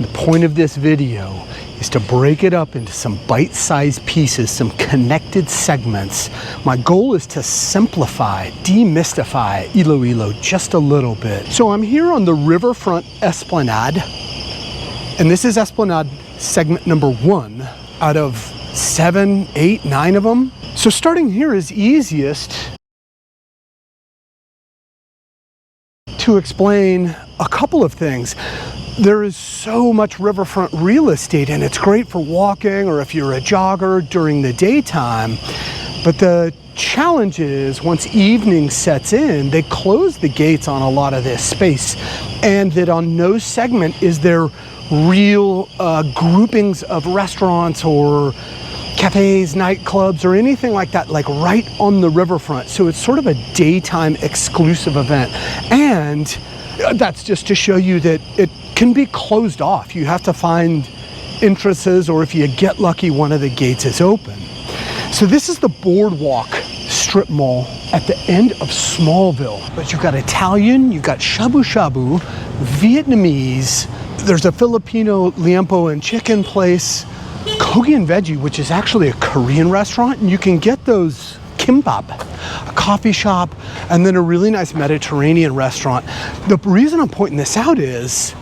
The point of this video is to break it up into some bite-sized pieces, some connected segments. My goal is to simplify, demystify Iloilo just a little bit. So I'm here on the Riverfront Esplanade, and this is Esplanade segment number 1 out of 7, 8, 9 of them. So starting here is easiest to explain a couple of things. There is so much riverfront real estate, and it's great for walking or if you're a jogger during the daytime. But the challenge is once evening sets in, they close the gates on a lot of this space, and that on no segment is there real groupings of restaurants or cafes, nightclubs, or anything like that, like right on the riverfront. So it's sort of a daytime exclusive event. And that's just to show you that it can be closed off. You have to find entrances, or if you get lucky, one of the gates is open. So this is the Boardwalk strip mall at the end of Smallville. But you've got Italian, you've got shabu shabu, Vietnamese, there's a Filipino liempo and chicken place, Kogi and Veggie, which is actually a Korean restaurant, and you can get those kimbap, a coffee shop, and then a really nice Mediterranean restaurant. The reason I'm pointing this out is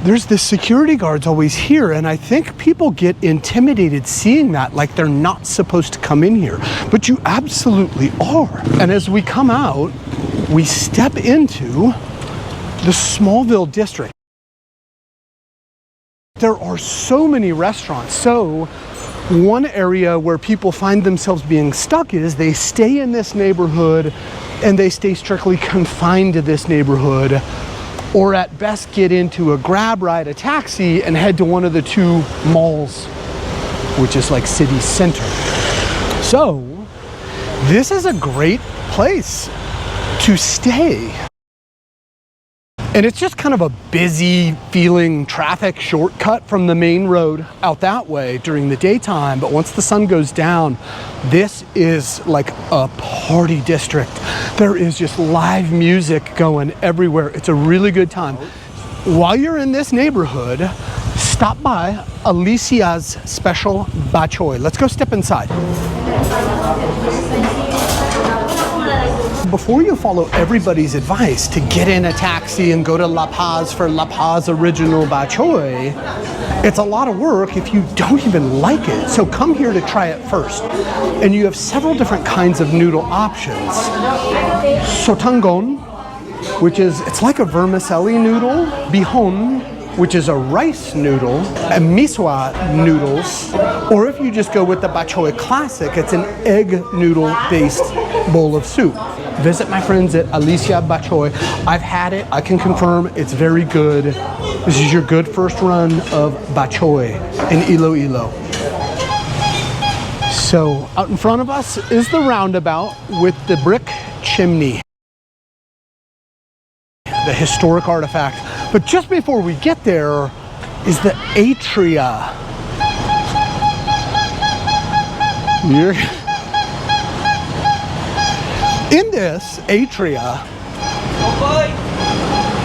there's the security guards always here, and I think people get intimidated seeing that, like they're not supposed to come in here, but you absolutely are. And as we come out, we step into the Smallville district. There are so many restaurants. So one area where people find themselves being stuck is they stay in this neighborhood and they stay strictly confined to this neighborhood, or at best get into a grab ride, a taxi, and head to one of the 2 malls, which is like city center. So this is a great place to stay. And it's just kind of a busy feeling traffic shortcut from the main road out that way during the daytime. But once the sun goes down, this is like a party district. There is just live music going everywhere. It's a really good time. While you're in this neighborhood, stop by Alicia's special batchoy. Let's go step inside. Before you follow everybody's advice to get in a taxi and go to La Paz for La Paz original batchoy, it's a lot of work if you don't even like it. So come here to try it first. And you have several different kinds of noodle options. Sotangon, which is, it's like a vermicelli noodle. Bihon, which is a rice noodle, and miswa noodles. Or if you just go with the batchoy classic, it's an egg noodle based bowl of soup. Visit my friends at Alicia Batchoy. I've had it, I can confirm it's very good. This is your good first run of batchoy in Iloilo. So out in front of us is the roundabout with the brick chimney, the historic artifact. But just before we get there is the Atria. In this Atria,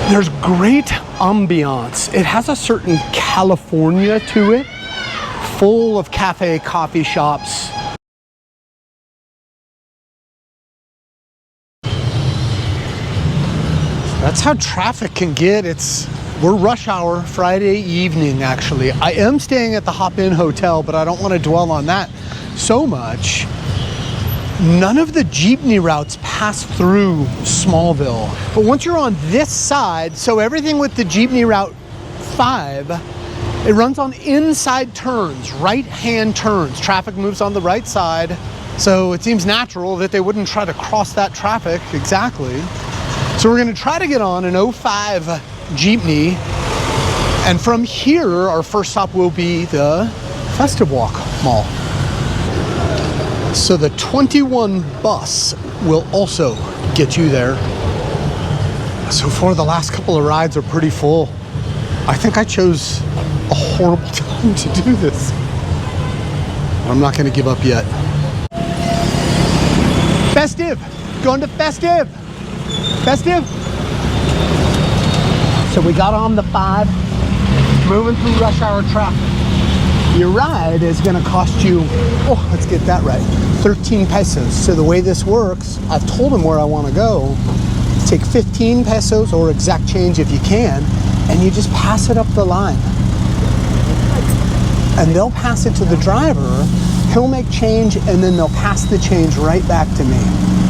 there's great ambiance. It has a certain California to it, full of cafe, coffee shops. That's how traffic can get. We're rush hour Friday evening, actually. I am staying at the Hop Inn Hotel, but I don't want to dwell on that so much. None of the Jeepney routes pass through Smallville. But once you're on this side, so everything with the Jeepney Route 5, it runs on inside turns, right-hand turns. Traffic moves on the right side, so it seems natural that they wouldn't try to cross that traffic exactly. So we're gonna try to get on an 05 Jeepney, and from here, our first stop will be the Festive Walk Mall. So the 21 bus will also get you there. So far, the last couple of rides are pretty full. I think I chose a horrible time to do this. I'm not gonna give up yet. Festive, going to Festive. Festive. So we got on the 5. moving through rush hour traffic. Your ride is going to cost you, oh, let's get that right, 13 pesos. So the way this works, I've told them where I want to go. Take 15 pesos or exact change if you can, and you just pass it up the line. And they'll pass it to the driver, he'll make change, and then they'll pass the change right back to me.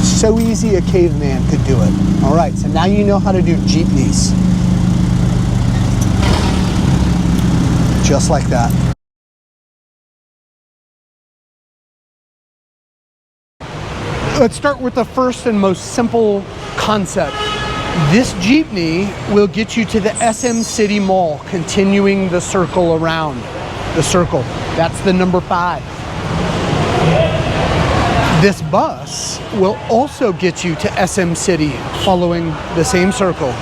So easy a caveman could do it. All right, so now you know how to do jeepneys. Just like that. Let's start with the first and most simple concept. This jeepney will get you to the SM City Mall, continuing the circle around the circle. That's the number 5. This bus will also get you to SM City, following the same circle.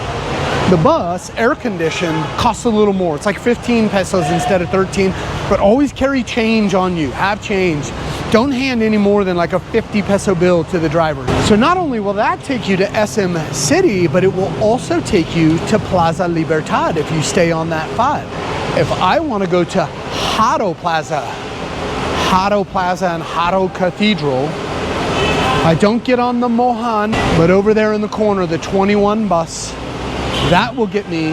The bus, air conditioned, costs a little more. It's like 15 pesos instead of 13, but always carry change on you. Have change. Don't hand any more than like a 50 peso bill to the driver. So not only will that take you to SM City, but it will also take you to Plaza Libertad if you stay on that 5. If I want to go to Jaro Plaza and Jaro Cathedral, I don't get on the Mohan, but over there in the corner, the 21 bus, that will get me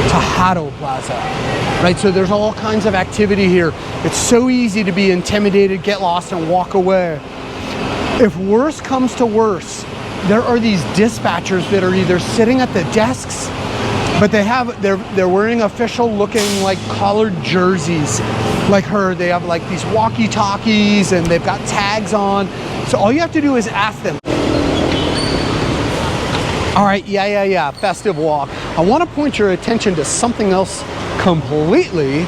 to Jaro Plaza, right? So there's all kinds of activity here. It's so easy to be intimidated, get lost, and walk away. If worse comes to worse, there are these dispatchers that are either sitting at the desks, but they're wearing official looking like collared jerseys. Like her, they have like these walkie-talkies and they've got tags on. So all you have to do is ask them. All right, yeah, festive walk. I want to point your attention to something else completely,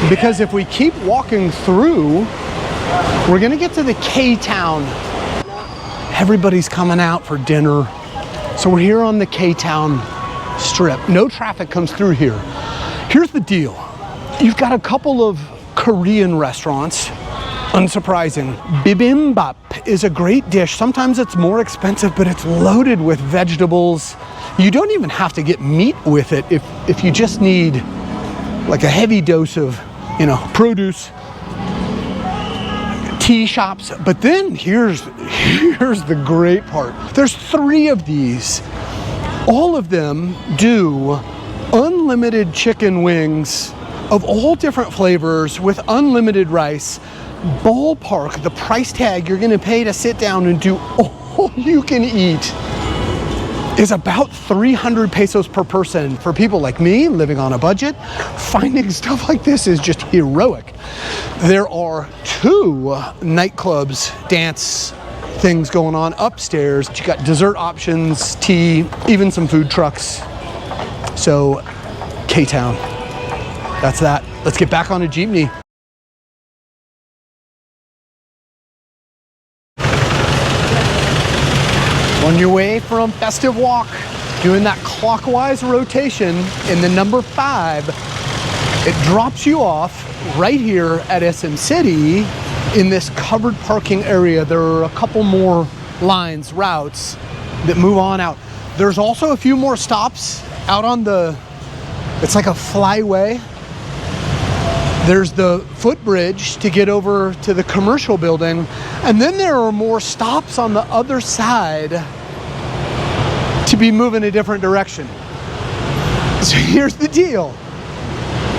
because if we keep walking through, we're gonna get to the K-Town. Everybody's coming out for dinner. So we're here on the K-Town strip. No traffic comes through here. Here's the deal. You've got a couple of Korean restaurants. Unsurprising. Bibimbap is a great dish. Sometimes it's more expensive, but it's loaded with vegetables. You don't even have to get meat with it if you just need like a heavy dose of, produce. Tea shops. But then here's the great part. There's 3 of these. All of them do unlimited chicken wings of all different flavors with unlimited rice. Ballpark, the price tag you're gonna pay to sit down and do all you can eat is about 300 pesos per person. For people like me, living on a budget, finding stuff like this is just heroic. There are 2 nightclubs, dance things going on upstairs. You got dessert options, tea, even some food trucks. So, K-Town. That's that. Let's get back on a jeepney. On your way from Festive Walk, doing that clockwise rotation in the number 5, it drops you off right here at SM City in this covered parking area. There are a couple more routes that move on out. There's also a few more stops out on it's like a flyway. There's the footbridge to get over to the commercial building. And then there are more stops on the other side to be moving a different direction. So here's the deal.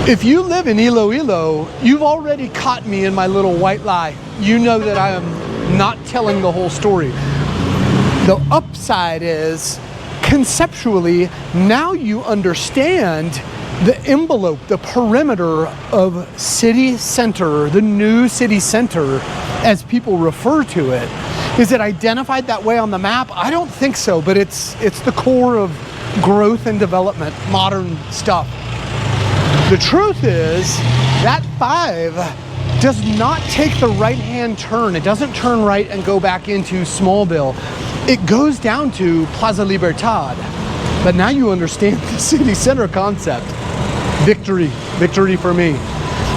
If you live in Iloilo, you've already caught me in my little white lie. You know that I am not telling the whole story. The upside is, conceptually, now you understand the envelope, the perimeter of city center, the new city center, as people refer to it. Is it identified that way on the map? I don't think so, but it's the core of growth and development, modern stuff. The truth is that 5 does not take the right-hand turn. It doesn't turn right and go back into Smallville. It goes down to Plaza Libertad. But now you understand the city center concept. Victory for me.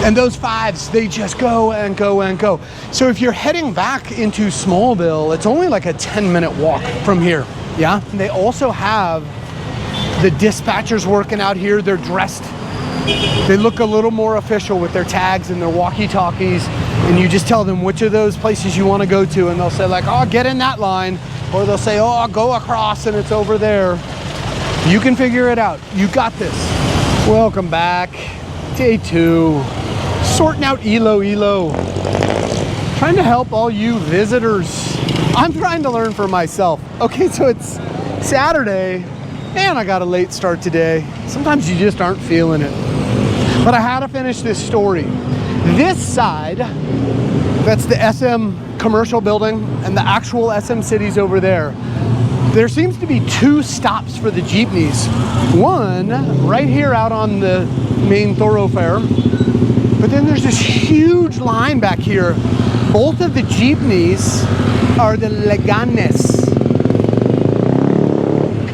And those 5s, they just go and go and go. So if you're heading back into Smallville, it's only like a 10-minute walk from here, yeah? And they also have the dispatchers working out here. They're dressed They look a little more official with their tags and their walkie-talkies, and you just tell them which of those places you want to go to, and they'll say like, oh, get in that line, or they'll say, oh, I'll go across and it's over there. You can figure it out. You got this. Welcome back. Day 2. Sorting out Iloilo. Trying to help all you visitors. I'm trying to learn for myself. Okay, so it's Saturday, and I got a late start today. Sometimes you just aren't feeling it. But I had to finish this story. This side, that's the SM commercial building, and the actual SM city's over there. There seems to be 2 stops for the jeepneys. One right here out on the main thoroughfare, but then there's this huge line back here. Both of the jeepneys are the Leganes.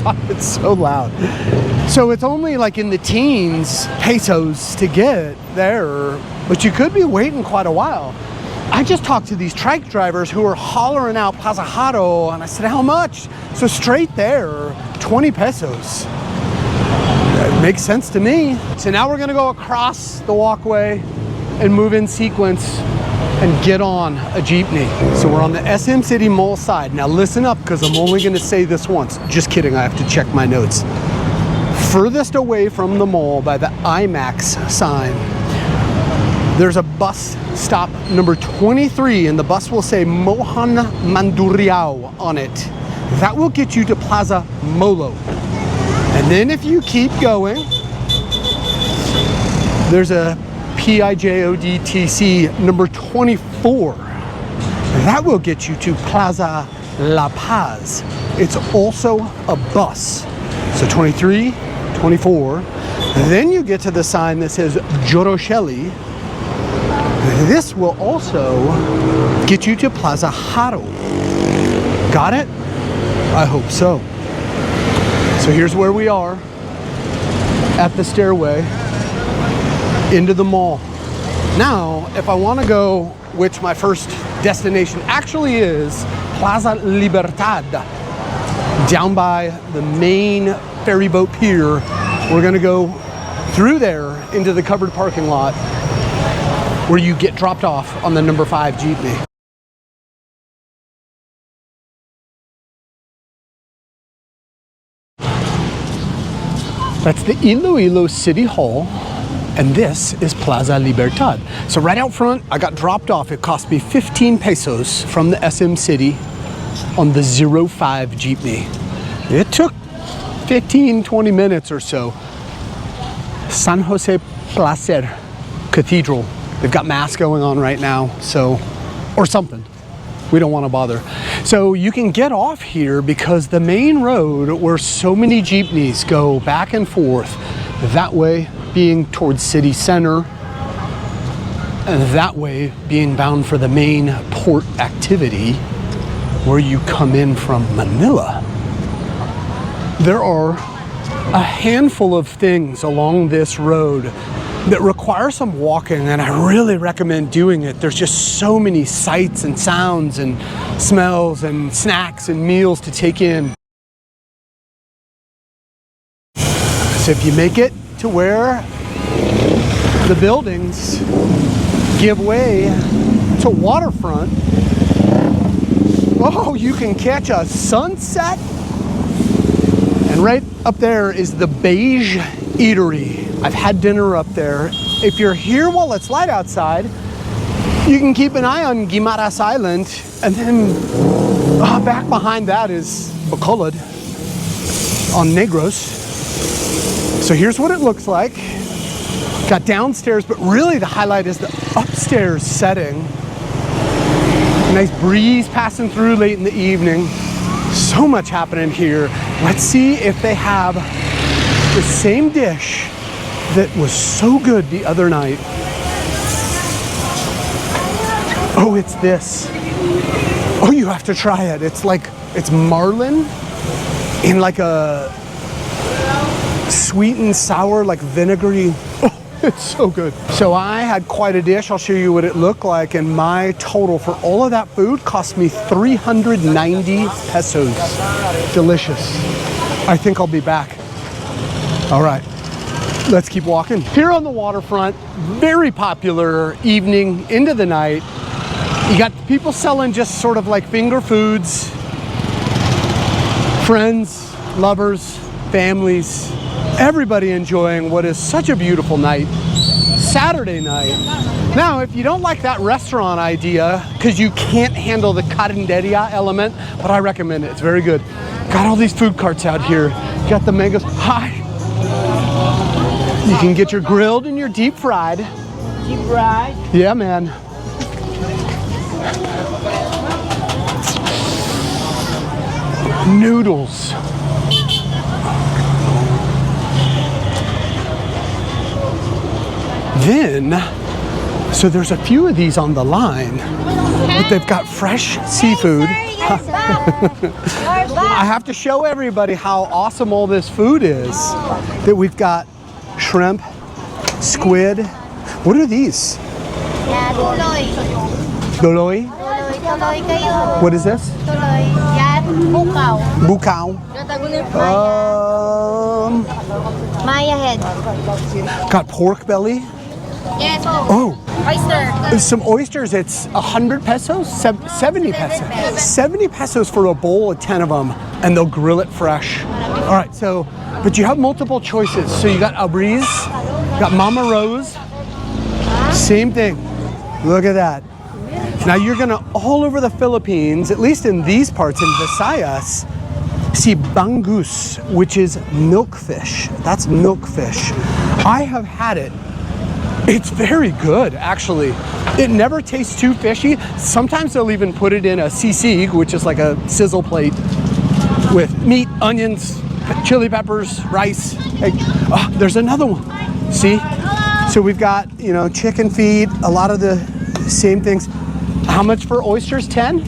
God, it's so loud. So it's only like in the teens pesos to get there, but you could be waiting quite a while. I just talked to these trike drivers who were hollering out Plaza Jaro, and I said, how much? So straight there, 20 pesos. It makes sense to me. So now we're gonna go across the walkway and move in sequence and get on a jeepney. So we're on the SM City Mall side. Now listen up, because I'm only gonna say this once. Just kidding, I have to check my notes. Furthest away from the mall by the IMAX sign, there's a bus stop number 23, and the bus will say Mohan Manduriao on it. That will get you to Plaza Molo. And then if you keep going, there's a PIJODTC number 24. That will get you to Plaza La Paz. It's also a bus. So 23, 24. Then you get to the sign that says Jorosheli. This will also get you to Plaza Jaro. Got it? I hope so. So here's where we are at the stairway into the mall. Now, if I want to go, which my first destination actually is, Plaza Libertad, down by the main ferry boat pier. We're going to go through there into the covered parking lot where you get dropped off on the number 5 jeepney. That's the Iloilo City Hall, and this is Plaza Libertad. So right out front, I got dropped off. It cost me 15 pesos from the SM City on the 05 jeepney. It took 15-20 minutes or so. San Jose Placer Cathedral. They've got mass going on right now, so, or something. We don't want to bother. So you can get off here because the main road where so many jeepneys go back and forth, that way being towards city center, and that way being bound for the main port activity where you come in from Manila. There are a handful of things along this road that require some walking, and I really recommend doing it. There's just so many sights and sounds and smells and snacks and meals to take in. So if you make it to where the buildings give way to Waterfront, oh, you can catch a sunset. And right up there is the Beige Eatery. I've had dinner up there. If you're here while it's light outside, you can keep an eye on Guimaras Island, and then back behind that is Bacolod on Negros. So here's what it looks like. Got downstairs, but really the highlight is the upstairs setting. Nice breeze passing through late in the evening. So much happening here. Let's see if they have the same dish that was so good the other night. Oh, it's this. Oh, you have to try it. It's like, it's marlin in like a sweet and sour, like vinegary. Oh, it's so good. So I had quite a dish. I'll show you what it looked like, and my total for all of that food cost me 390 pesos. Delicious. I think I'll be back. All right. Let's keep walking. Here on the waterfront, very popular evening into the night. You got people selling just sort of like finger foods, friends, lovers, families, everybody enjoying what is such a beautiful night, Saturday night. Now, if you don't like that restaurant idea, because you can't handle the carinderia element, but I recommend it, it's very good. Got all these food carts out here. Got the mangoes. Hi. You can get your grilled and your deep fried. Deep fried? Yeah, man. Noodles. Then, so there's a few of these on the line, but they've got fresh seafood. I have to show everybody how awesome all this food is. That we've got shrimp, squid. What are these? Doloy. What is this? Bukao. Maya head. Got pork belly. Yes. Oh. Oyster. Some oysters. It's 100 pesos? 70 pesos. 70 pesos for a bowl of 10 of them, and they'll grill it fresh. All right, so, but you have multiple choices. So you got Abriz, got Mama Rose. Same thing. Look at that. Now you're gonna, all over the Philippines, at least in these parts, in Visayas, see bangus, which is milkfish. That's milkfish. I have had it. It's very good, actually. It never tastes too fishy. Sometimes they'll even put it in a sisig, which is like a sizzle plate with meat, onions, chili peppers, rice, egg. Oh, there's another one. See? So we've got, you know, chicken feet, a lot of the same things. How much for oysters? 10?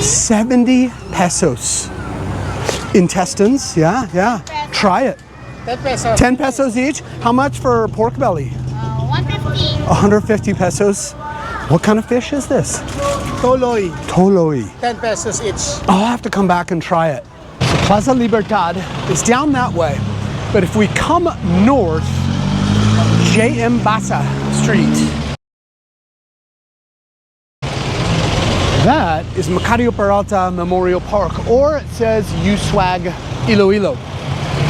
70 pesos. Intestines, yeah. Try it. 10 pesos. 10 pesos each. How much for pork belly? 150. 150 pesos. What kind of fish is this? Toloy. Toloy. 10 pesos each. I'll have to come back and try it. Plaza Libertad is down that way. But if we come north, JM Basa Street. That is Macario Peralta Memorial Park, or it says USWAG Iloilo.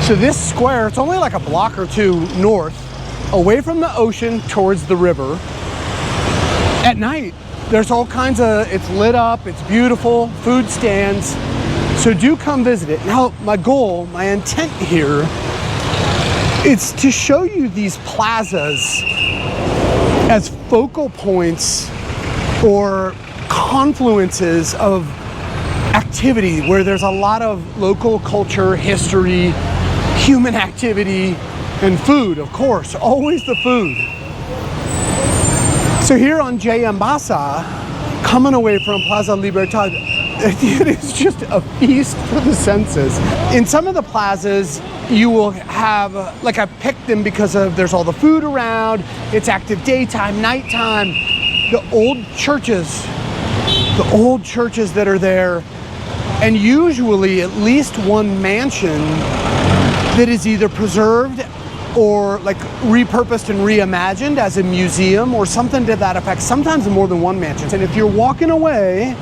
So this square, it's only like a block or two north, away from the ocean towards the river. At night, there's all kinds of, it's lit up, it's beautiful, food stands. So do come visit it. Now, my goal, my intent here, is to show you these plazas as focal points or confluences of activity where there's a lot of local culture, history, human activity, and food, of course, always the food. So here on JM Basa, coming away from Plaza Libertad, it is just a feast for the senses. In some of the plazas, you will have, like I picked them because of there's all the food around, it's active daytime, nighttime, the old churches that are there, and usually at least one mansion that is either preserved or like repurposed and reimagined as a museum or something to that effect, sometimes more than one mansion. And if you're walking away,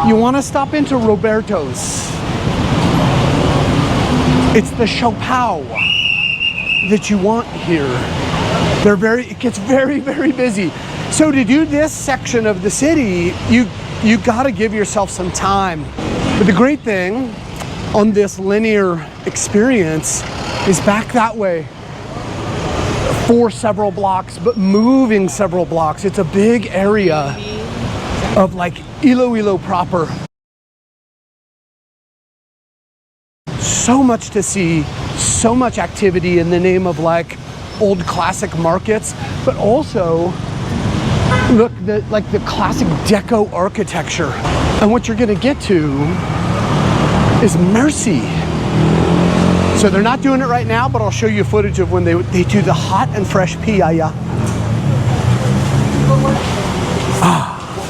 you want to stop into Roberto's. It's the Siopao that you want here. It gets very, very busy. So to do this section of the city, you got to give yourself some time. But the great thing on this linear experience is back that way for several blocks, but moving several blocks. It's a big area of like Iloilo proper. So much to see, so much activity in the name of like old classic markets, but also look, the classic deco architecture. And what you're gonna get to is Mercy. So they're not doing it right now, but I'll show you footage of when they do the hot and fresh piaya.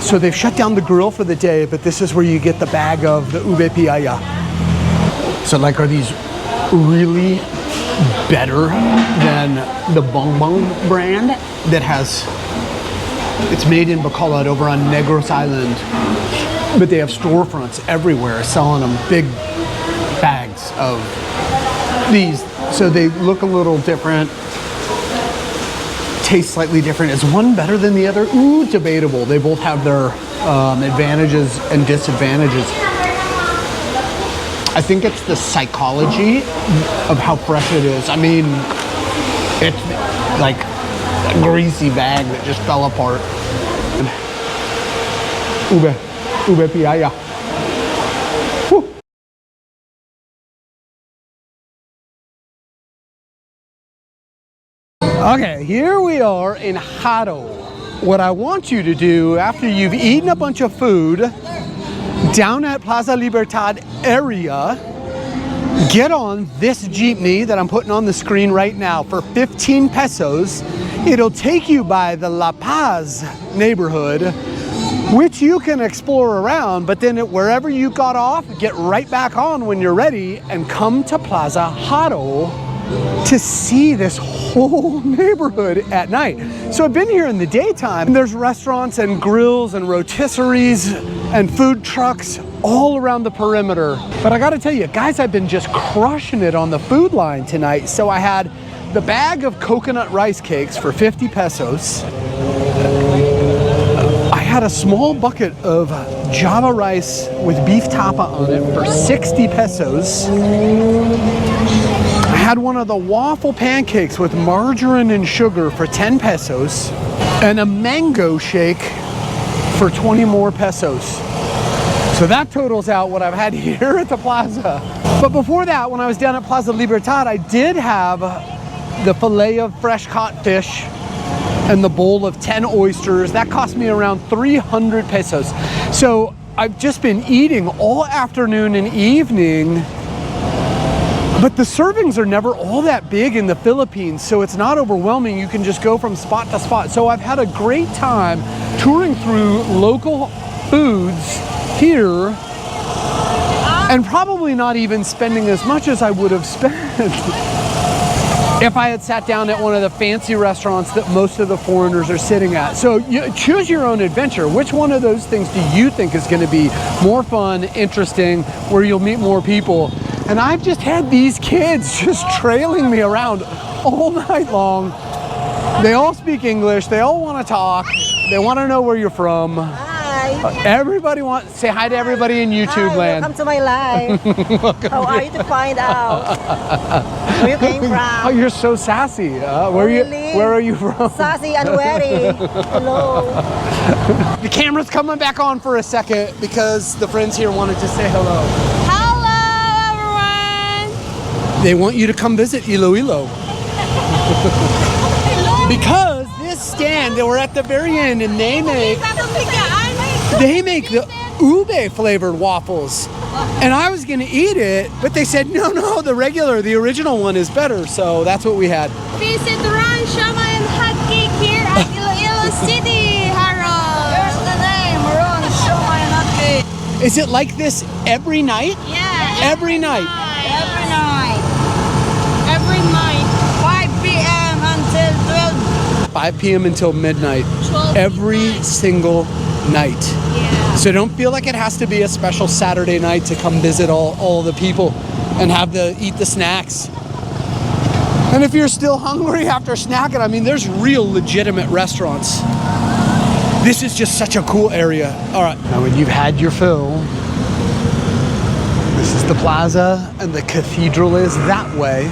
So they've shut down the grill for the day, but this is where you get the bag of the ube piaya. So like, are these really better than the Bong Bong brand that has, it's made in Bacolod over on Negros Island, but they have storefronts everywhere selling them big bags of these. So they look a little different, taste slightly different. Is one better than the other? Ooh, debatable. They both have their advantages and disadvantages. I think it's the psychology of how fresh it is. I mean, it's like a greasy bag that just fell apart. Ube piaya. Whew. Okay, here we are in Jaro. What I want you to do after you've eaten a bunch of food down at Plaza Libertad area, get on this jeepney that I'm putting on the screen right now for 15 pesos. It'll take you by the La Paz neighborhood, which you can explore around, but then wherever you got off, get right back on when you're ready and come to Plaza Jaro to see this whole neighborhood at night. So I've been here in the daytime, and there's restaurants and grills and rotisseries and food trucks all around the perimeter. But I gotta tell you, guys, I've been just crushing it on the food line tonight. So I had the bag of coconut rice cakes for 50 pesos. I had a small bucket of Java rice with beef tapa on it for 60 pesos. I had one of the waffle pancakes with margarine and sugar for 10 pesos, and a mango shake for 20 more pesos. So that totals out what I've had here at the plaza. But before that, when I was down at Plaza Libertad, I did have the fillet of fresh caught fish and the bowl of 10 oysters. That cost me around 300 pesos. So I've just been eating all afternoon and evening, but the servings are never all that big in the Philippines, so it's not overwhelming. You can just go from spot to spot. So I've had a great time touring through local foods here, and probably not even spending as much as I would have spent if I had sat down at one of the fancy restaurants that most of the foreigners are sitting at. So you choose your own adventure. Which one of those things do you think is going to be more fun, interesting, where you'll meet more people? And I've just had these kids just trailing me around all night long. They all speak English. They all want to talk. They want to know where you're from. Hi. Everybody wants, say hi to everybody in YouTube land. Welcome to my life. How are you to find out where you came from? Oh, you're so sassy. Where are you from? Sassy and wary. Hello. The camera's coming back on for a second because the friends here wanted to say hello. Hello, everyone. They want you to come visit Iloilo. Because this stand, they were at the very end, and they make the ube flavored waffles. And I was gonna eat it, but they said, no, the original one is better. So that's what we had. Visit Run Shama and Hot Cake here at Iloilo City, Jaro. There's the name, Ron. Show my hot cake. Is it like this every night? Yeah. Every night. Every night. Every night. 5 p.m. until 12. 5 p.m. until midnight. 12 Every midnight. single night. Yeah. So don't feel like it has to be a special Saturday night to come visit all the people and eat the snacks. And if you're still hungry after snacking, I mean, there's real legitimate restaurants. This is just such a cool area. All right, now when you've had your fill, this is the plaza and the cathedral is that way.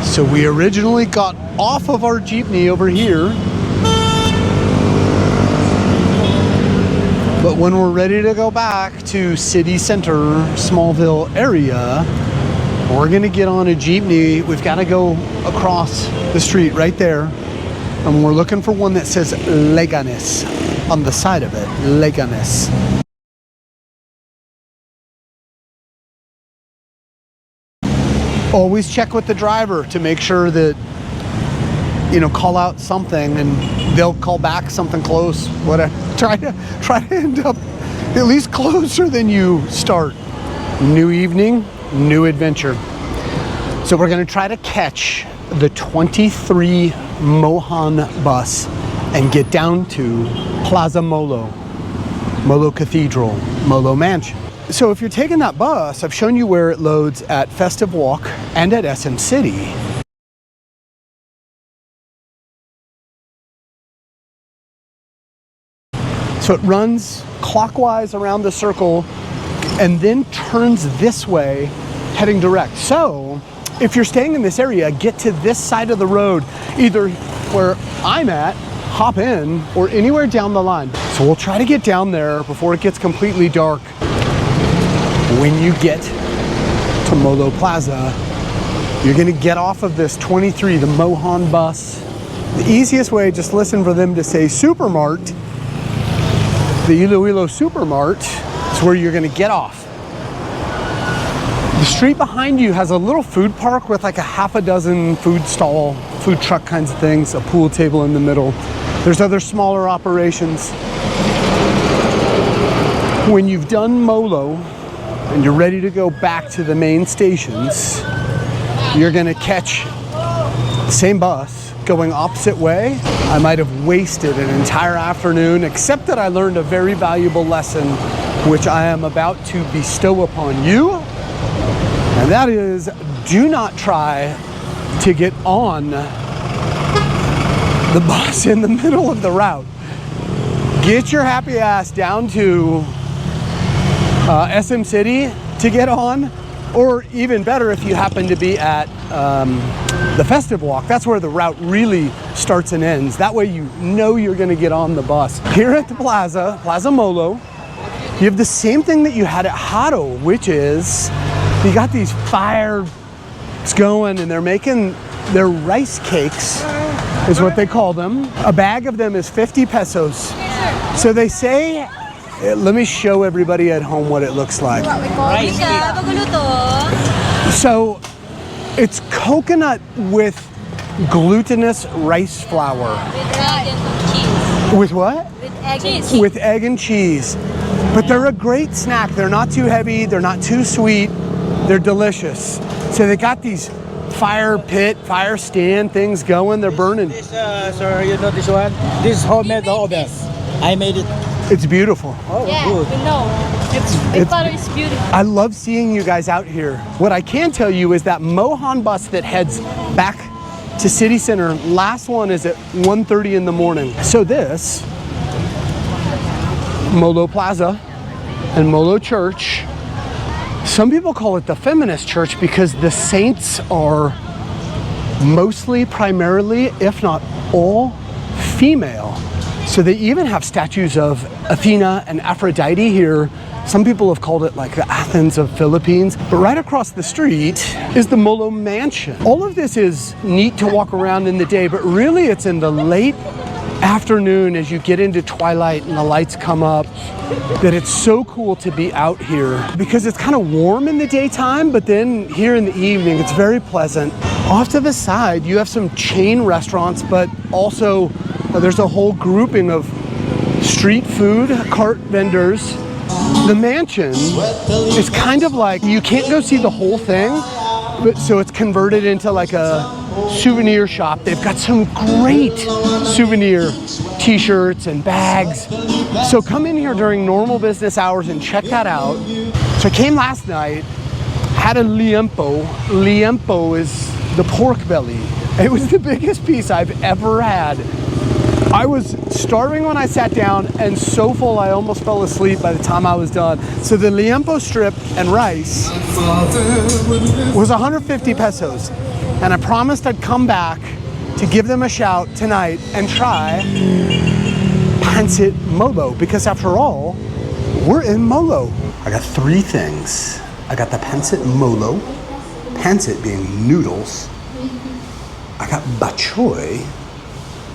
So we originally got off of our jeepney over here. But when we're ready to go back to city center, Smallville area, we're gonna get on a jeepney. We've gotta go across the street right there. And we're looking for one that says Leganes on the side of it, Leganes. Always check with the driver to make sure that, call out something and they'll call back something close, whatever. Try to end up at least closer than you start. New evening, new adventure. So we're gonna try to catch the 23 Mohan bus and get down to Plaza Molo, Molo Cathedral, Molo Mansion. So if you're taking that bus, I've shown you where it loads at Festive Walk and at SM City. So it runs clockwise around the circle and then turns this way, heading direct. So if you're staying in this area, get to this side of the road, either where I'm at, hop in, or anywhere down the line. So we'll try to get down there before it gets completely dark. When you get to Molo Plaza, you're gonna get off of this 23, the Mohan bus. The easiest way, just listen for them to say Supermart. The Iloilo Supermart is where you're gonna get off. The street behind you has a little food park with like a half a dozen food stall, food truck kinds of things, a pool table in the middle. There's other smaller operations. When you've done Molo and you're ready to go back to the main stations, you're gonna catch the same bus going opposite way. I might have wasted an entire afternoon, except that I learned a very valuable lesson, which I am about to bestow upon you. And that is, do not try to get on the bus in the middle of the route. Get your happy ass down to SM City to get on, or even better if you happen to be at the Festive Walk. That's where the route really starts and ends. That way you know you're gonna get on the bus. Here at the Plaza Molo, you have the same thing that you had at Jaro, which is you got these fires going and they're making their rice cakes, is what they call them. A bag of them is 50 pesos. So they say, let me show everybody at home what it looks like. So it's coconut with glutinous rice flour. With what? With egg and cheese. With egg and cheese. But they're a great snack. They're not too heavy, they're not too sweet, they're delicious. So they got these fire pit, fire stand things going, they're burning. This, sir, you know this one? This is homemade oven. I made it. It's beautiful. Oh, Yeah, good. we know. The color is beautiful. I love seeing you guys out here. What I can tell you is that Mohan bus that heads back to City Center, last one is at 1:30 in the morning. So this, Molo Plaza and Molo Church, some people call it the feminist church because the saints are mostly, primarily, if not all, female. So they even have statues of Athena and Aphrodite here. Some people have called it like the Athens of Philippines. But right across the street is the Molo Mansion. All of this is neat to walk around in the day, but really it's in the late afternoon as you get into twilight and the lights come up that it's so cool to be out here because it's kind of warm in the daytime, but then here in the evening it's very pleasant. Off to the side you have some chain restaurants, but also there's a whole grouping of street food cart vendors. The mansion is kind of like, you can't go see the whole thing, but so it's converted into like a souvenir shop. They've got some great souvenir t-shirts and bags. So come in here during normal business hours and check that out. So I came last night, had a liempo. Liempo is the pork belly. It was the biggest piece I've ever had. I was starving when I sat down and so full I almost fell asleep by the time I was done. So the liempo strip and rice was 150 pesos. And I promised I'd come back to give them a shout tonight and try pancit Molo, because after all, we're in Molo. I got three things. I got the pancit Molo, pancit being noodles. I got batchoy,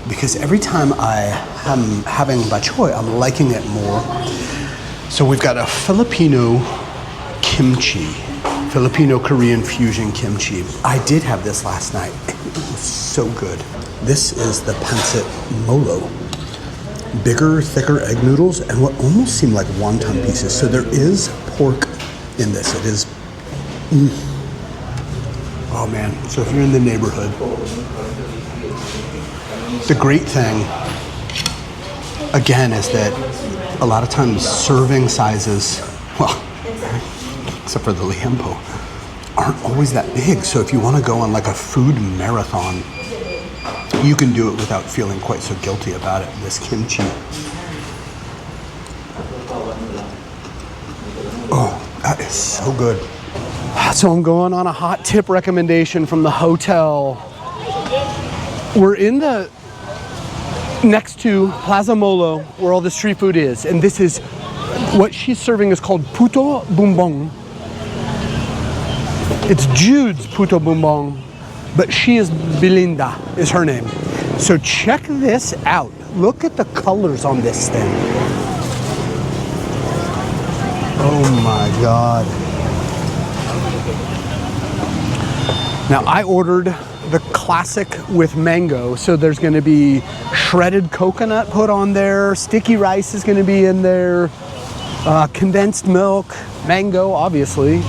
because every time I am having batchoy, I'm liking it more. So we've got a Filipino kimchi, Filipino Korean fusion kimchi. I did have this last night. It was so good. This is the pancit Molo. Bigger, thicker egg noodles and what almost seem like wonton pieces. So there is pork in this. It is, Oh man, so if you're in the neighborhood, the great thing, again, is that a lot of times serving sizes, well, except for the Liempo, aren't always that big. So if you want to go on like a food marathon, you can do it without feeling quite so guilty about it. This kimchi. Oh, that is so good. So I'm going on a hot tip recommendation from the hotel. We're in the next to Plaza Molo, where all the street food is, and this is what she's serving is called puto bumbong. It's Jude's puto bumbong, but she is Belinda is her name. So check this out. Look at the colors on this thing. Oh my God. Now I ordered the classic with mango, so there's going to be shredded coconut put on there, sticky rice is going to be in there, condensed milk, mango obviously.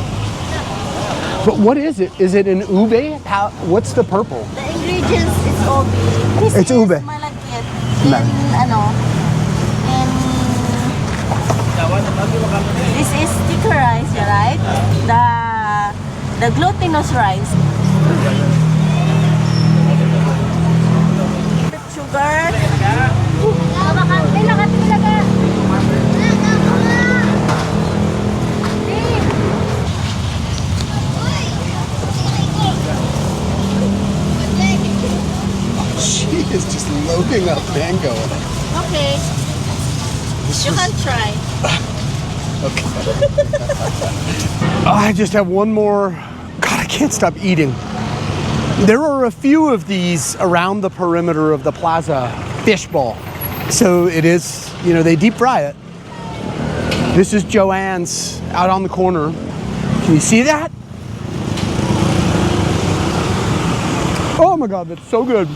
But what is it? Is it an ube? What's the purple? The ingredients is ube. This It's is ube. malagkit. No. And this is sticky rice, right? The glutinous rice. Sugar. She is just loading up mango. Okay. You can try. Okay. I just have one more. God, I can't stop eating. There are a few of these around the perimeter of the plaza fishbowl. So it is, you know, they deep fry it. This is Joanne's out on the corner. Can you see that? Oh my God, that's so good.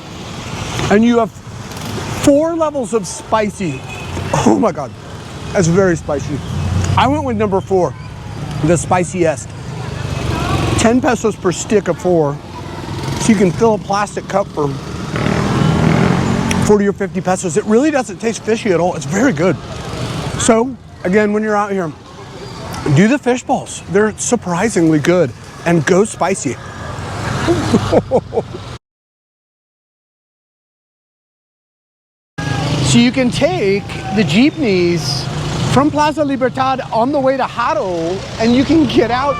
And you have 4 levels of spicy. Oh my God, that's very spicy. I went with number 4, the spiciest. 10 pesos per stick of 4. So you can fill a plastic cup for 40 or 50 pesos. It really doesn't taste fishy at all. It's very good. So again, when you're out here, do the fish balls. They're surprisingly good, and go spicy. So you can take the jeepneys from Plaza Libertad on the way to Jaro, and you can get out.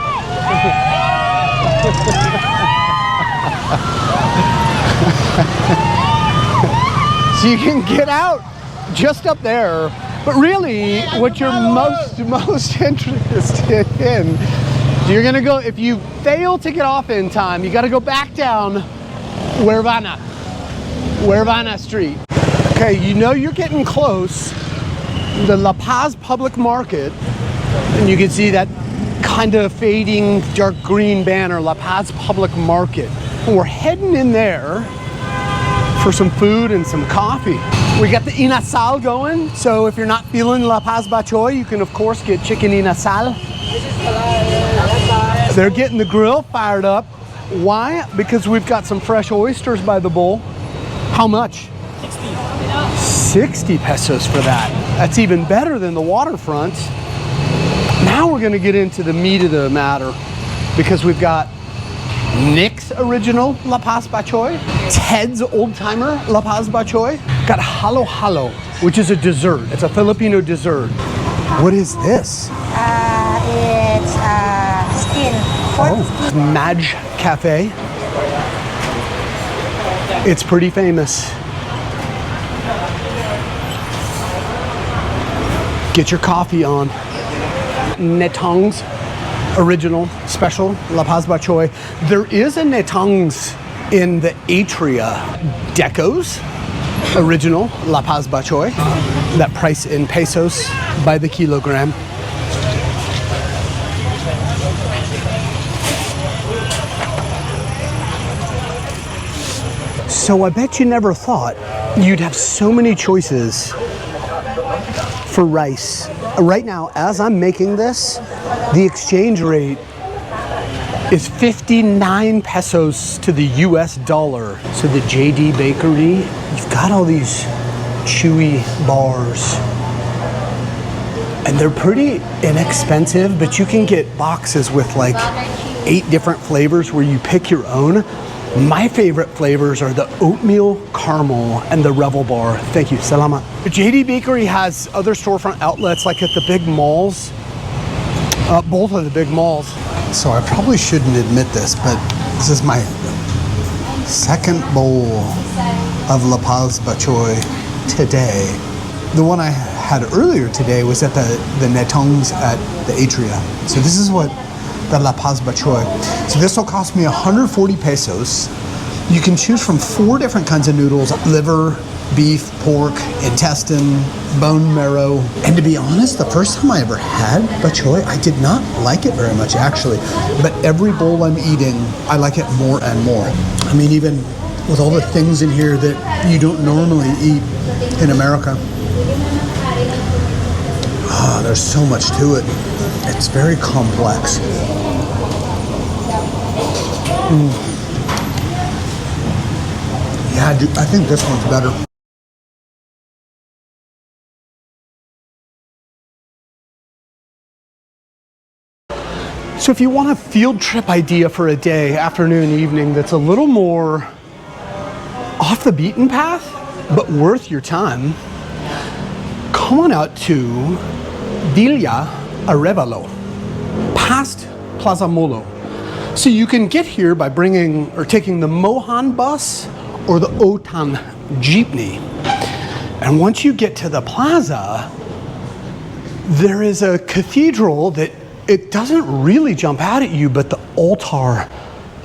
So you can get out just up there, but really what you're most interested in, you're gonna go, if you fail to get off in time, you gotta go back down Huervana Street. Okay, you know you're getting close. The La Paz Public Market, and you can see that kind of fading dark green banner, La Paz Public Market. And we're heading in there for some food and some coffee. We got the inasal going, so if you're not feeling La Paz batchoy, you can of course get chicken inasal. They're getting the grill fired up. Why? Because we've got some fresh oysters by the bowl. How much? 60 pesos for that. That's even better than the Waterfront. Now we're gonna get into the meat of the matter, because we've got Nick's original La Paz batchoy, Ted's old timer La Paz batchoy, got halo halo, which is a dessert. It's a Filipino dessert. What is this? It's skin. Pork skin. Madge Cafe. It's pretty famous. Get your coffee on. Netong's original special La Paz batchoy. There is a Netong's in the Atria. Deco's original La Paz batchoy. That price in pesos by the kilogram. So I bet you never thought you'd have so many choices for rice. Right now, as I'm making this, the exchange rate is 59 pesos to the US dollar. So the JD Bakery, you've got all these chewy bars. And they're pretty inexpensive, but you can get boxes with like 8 different flavors where you pick your own. My favorite flavors are the oatmeal caramel and the Revel bar. Thank you, salamat. The JD Bakery has other storefront outlets like at the big malls, both of the big malls. So I probably shouldn't admit this, but this is my second bowl of La Paz batchoy today. The one I had earlier today was at the Netongs at the Atria. So this is what the La Paz batchoy. So this will cost me 140 pesos. You can choose from 4 different kinds of noodles: liver, beef, pork, intestine, bone marrow. And to be honest, the first time I ever had batchoy, I did not like it very much actually. But every bowl I'm eating, I like it more and more. I mean, even with all the things in here that you don't normally eat in America. There's so much to it. It's very complex. Yeah, I think this one's better. So if you want a field trip idea for a day, afternoon, evening, that's a little more off the beaten path, but worth your time, come on out to Villa Arevalo, past Plaza Molo. So you can get here by bringing or taking the Mohan bus or the Otan Jeepney. And once you get to the plaza, there is a cathedral that it doesn't really jump out at you, but the altar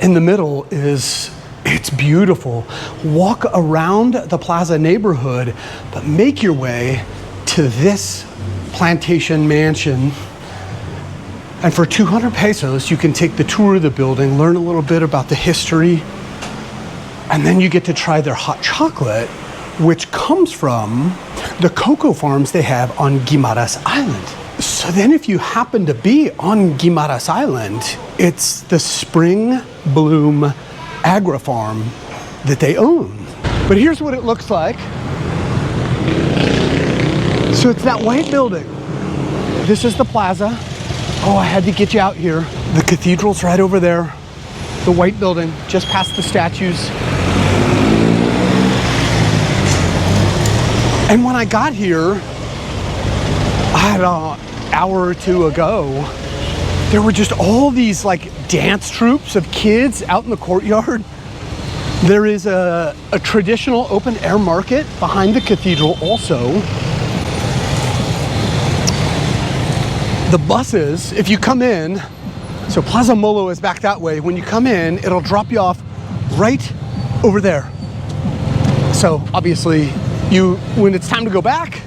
in the middle it's beautiful. Walk around the plaza neighborhood, but make your way to this plantation mansion. And for 200 pesos, you can take the tour of the building, learn a little bit about the history, and then you get to try their hot chocolate, which comes from the cocoa farms they have on Guimaras Island. So then if you happen to be on Guimaras Island, it's the Spring Bloom Agri Farm that they own. But here's what it looks like. So it's that white building. This is the plaza. Oh, I had to get you out here. The cathedral's right over there. The white building, just past the statues. And when I got here, I had an hour or two ago, there were just all these like dance troupes of kids out in the courtyard. There is a traditional open air market behind the cathedral also. The buses, if you come in, so Plaza Molo is back that way. When you come in, it'll drop you off right over there. So obviously, when it's time to go back,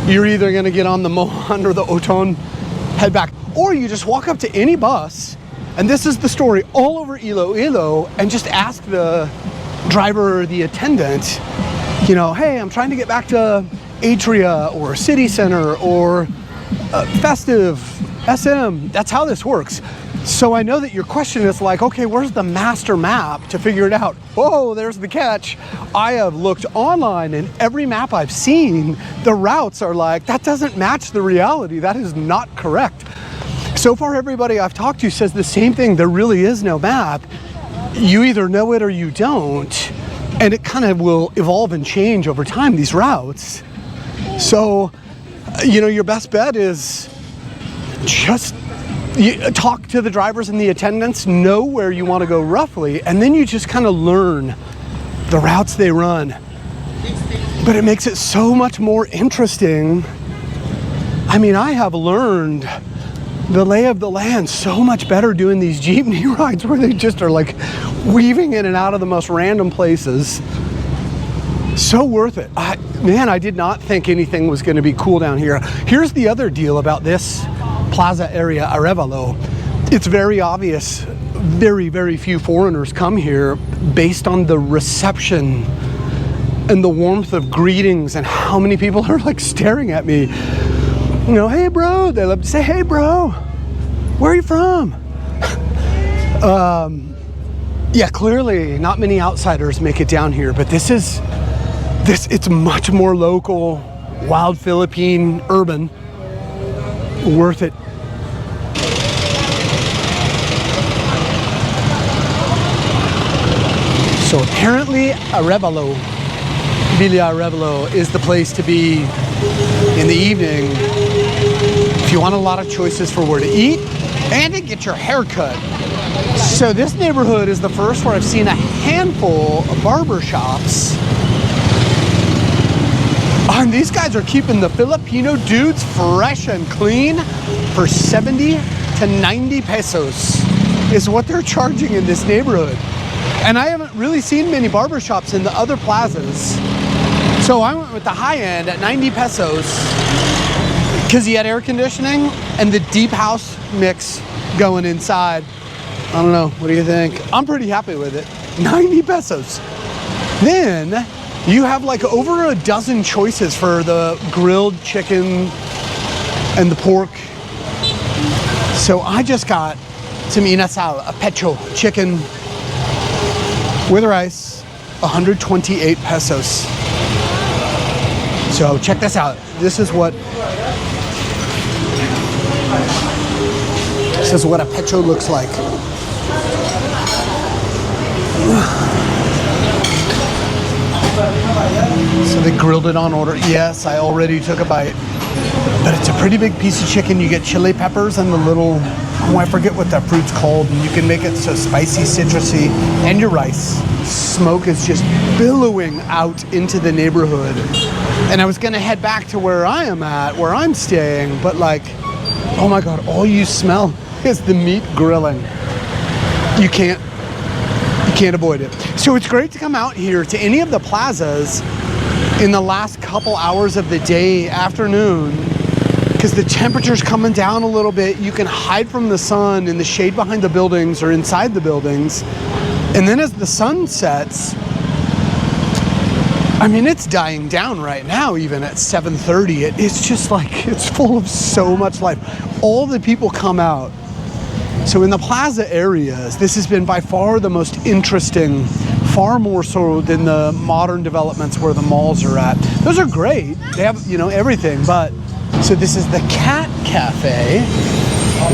you're either gonna get on the Mohan or the Oton, head back, or you just walk up to any bus, and this is the story all over Iloilo, and just ask the driver or the attendant, you know, hey, I'm trying to get back to Atria or City Center or Festive, SM. That's how this works. So I know that your question is like, okay, where's the master map to figure it out? Oh, there's the catch. I have looked online, and every map I've seen, the routes are like, that doesn't match the reality. That is not correct. So far, everybody I've talked to says the same thing. There really is no map. You either know it or you don't. And it kind of will evolve and change over time, these routes. So, you know, your best bet is just talk to the drivers and the attendants, know where you want to go roughly, and then you just kind of learn the routes they run. But it makes it so much more interesting. I mean, I have learned the lay of the land so much better doing these jeepney rides where they just are like weaving in and out of the most random places. So worth it. Man, I did not think anything was going to be cool down here. Here's the other deal about this plaza area, Arevalo. It's very obvious very, very few foreigners come here based on the reception and the warmth of greetings and how many people are like staring at me. You know, hey bro, they love to say, hey bro, where are you from? Yeah, clearly not many outsiders make it down here, but it's much more local, wild Philippine, urban, worth it. So apparently Arevalo, Villa Arevalo is the place to be in the evening if you want a lot of choices for where to eat and to get your hair cut. So this neighborhood is the first where I've seen a handful of barber shops. And these guys are keeping the Filipino dudes fresh and clean for 70 to 90 pesos is what they're charging in this neighborhood. And I haven't really seen many barber shops in the other plazas. So I went with the high end at 90 pesos because he had air conditioning and the deep house mix going inside. I don't know, what do you think? I'm pretty happy with it. 90 pesos. Then you have like over a dozen choices for the grilled chicken and the pork. So I just got some inasal, a pecho chicken with rice, 128 pesos. So check this out. This is what a pecho looks like. So they grilled it on order. Yes, I already took a bite. But it's a pretty big piece of chicken. You get chili peppers and the little, oh, I forget what that fruit's called. And you can make it so spicy, citrusy, and your rice. Smoke is just billowing out into the neighborhood. And I was gonna head back to where I am at, where I'm staying, but like, oh my God, all you smell is the meat grilling. You can't avoid it. So it's great to come out here to any of the plazas in the last couple hours of the day, afternoon, because the temperature's coming down a little bit. You can hide from the sun in the shade behind the buildings or inside the buildings. And then as the sun sets, I mean, it's dying down right now, even at 7:30. It's just like, it's full of so much life. All the people come out. So in the plaza areas, this has been by far the most interesting, far more so than the modern developments where the malls are at. Those are great. They have, you know, everything, but so this is the Cat Cafe,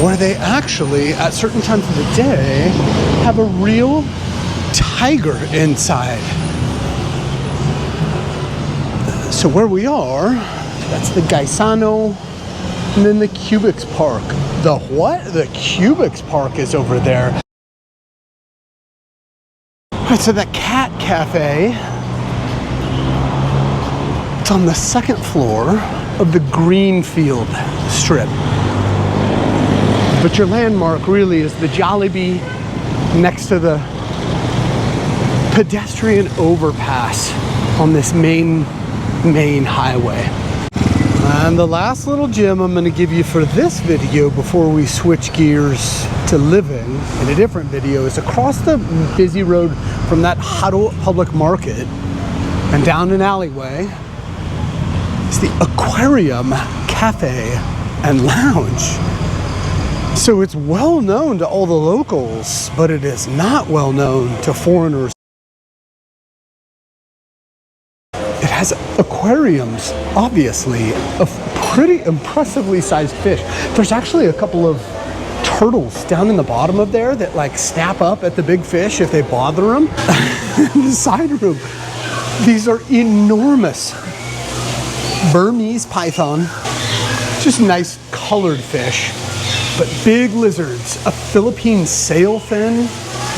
where they actually, at certain times of the day, have a real tiger inside. So where we are, that's the Gaisano, and then the Cubics Park. The what? The Cubics Park is over there. All right, so the Cat Cafe, it's on the second floor of the Greenfield strip. But your landmark really is the Jollibee next to the pedestrian overpass on this main highway. And the last little gem I'm going to give you for this video before we switch gears to living in a different video is across the busy road from that Jaro public market and down an alleyway is the Aquarium Cafe and Lounge. So it's well known to all the locals, but it is not well known to foreigners. It has aquariums, obviously, of pretty impressively sized fish. There's actually a couple of turtles down in the bottom of there that like snap up at the big fish if they bother them. In the side room, these are enormous Burmese python, just nice colored fish, but big lizards, a Philippine sailfin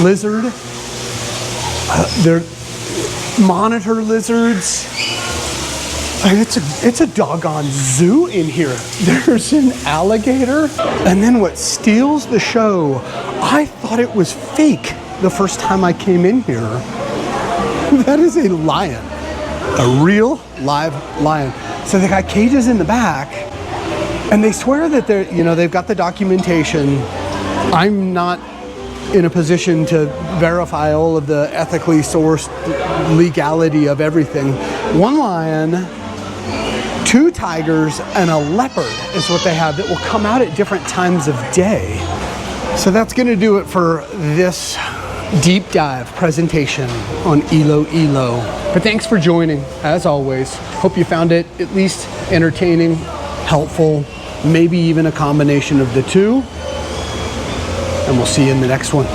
lizard, they're monitor lizards. It's a doggone zoo in here. There's an alligator. And then what steals the show, I thought it was fake the first time I came in here. That is a lion, a real live lion. So they got cages in the back and they swear that they're, you know, they've got the documentation. I'm not in a position to verify all of the ethically sourced legality of everything. One lion, 2 tigers, and a leopard is what they have that will come out at different times of day. So that's going to do it for this deep dive presentation on Iloilo. But thanks for joining, as always. Hope you found it at least entertaining, helpful, maybe even a combination of the two. And we'll see you in the next one.